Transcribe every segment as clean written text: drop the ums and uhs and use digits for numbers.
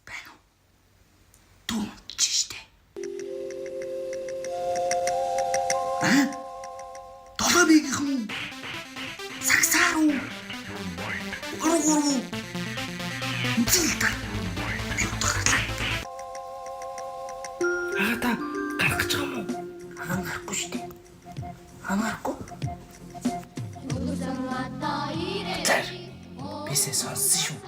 Байна уу? Дүүч штэ. Долоовигийн сагсаар уу? Гургуруу. Үзэлдэ. Би утгаарлаа. Та гарах гэж байгаа юм уу? Гарахгүй штэ. Гарахгүй. Бисээ сонссон шүү.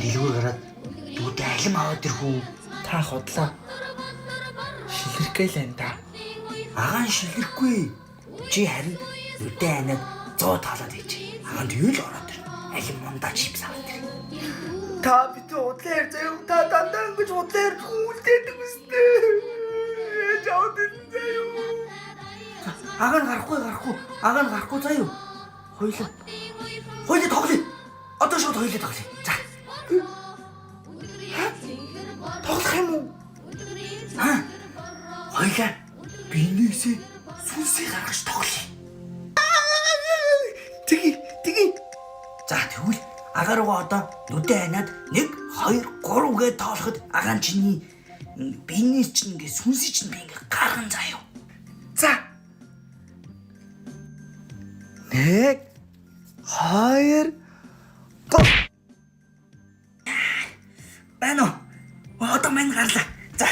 Дэлгүүр гараад дүүтэй алим аваад ирхүү. Та хотлоо. Шилэрхэй л энэ та. Агаан шилэрхгүй. Чи харин нүдэ анаад 100 таалаад ичээ. Агаан тэгэл ороод ир. Алим мундаа чипс аваад ир. Та бит удлаар заяа та дандаа ингэж удлаар хүлдээдэг үстэй. Жаад энэ заяа. Агаан гарахгүй. Агаан гарахгүй заяа. Хоёлоо тоглоё. Одоо шууд хоёлоо тоглоё. За. Тоглох юм уу? Хоёлаа бинээсээ сүнсээ гаргаж тоглоё. Тэгье. За тэгвэл агаар руугаа одоо нүдэ ханаад 1 2 3 гэж тоолоход агаан чиний бинээс чинь ингээ сүнсээ чинь би ингээ гарган заяа. За. 1 2 3 Байна уу? Одоо мань гарлаа. За.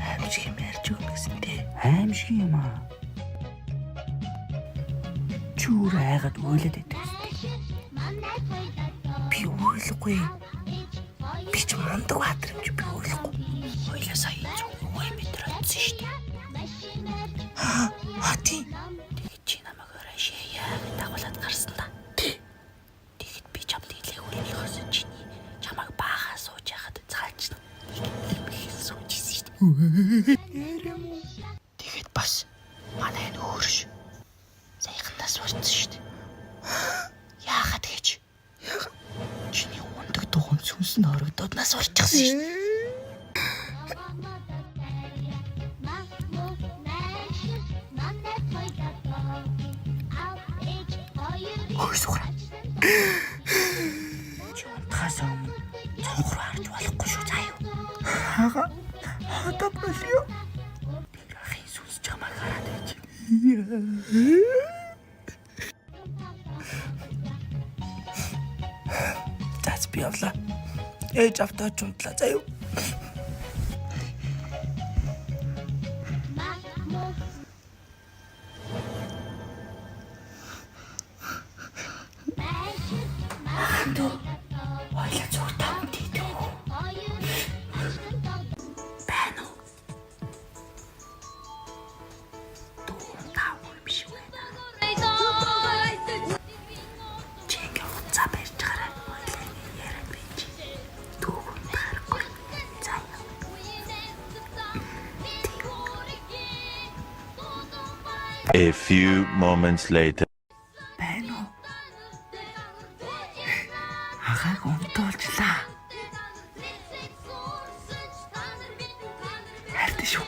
Аимшиг юм ярьж өгнө гэсэн тий. Аимшиг юм аа. Чүр айгаад уйлаад байдаг үстэй. Би уйлахгүй. Би ч мундаг баатар юм чи би уйлахгүй. Уйлаа сая 100 метр атсан шүү дээ. Хати. Тэгээд чи намайг орашаа яа дагуулад гарсан да. Тэгэхэд би чамд хэлээг үлэхээс чиний чамайг баахаа сууж яхад цаалж би сууж ийсэн шүү дээ. Тэгэхэд бас манай энэ өөрш саяхандаа суурсан шүү дээ. Яагаад гэж? Чиний ундаг дугуйн сүнс нь орогдоод нас урчихсан шүү дээ. Ой суурай. Чи унтахаас өмнө цонхор харж болохгүй шүү заяа. Хага. Одоо болио. Тэр ахын сүнс чамайг хараад байж. That's би явлаа. Ээж автаач унтлаа заяа. Ойлаа зүгээр таван тийдэг. Байна уу? Дүүн таван биш байна. Чэнгэ уцаа барьж гараа ойлаа яриад байж. Дүүн тарахгүй. Заяа. A few moments later. Байна уу? Агааг унтуулчлаа. Хайртай шүү.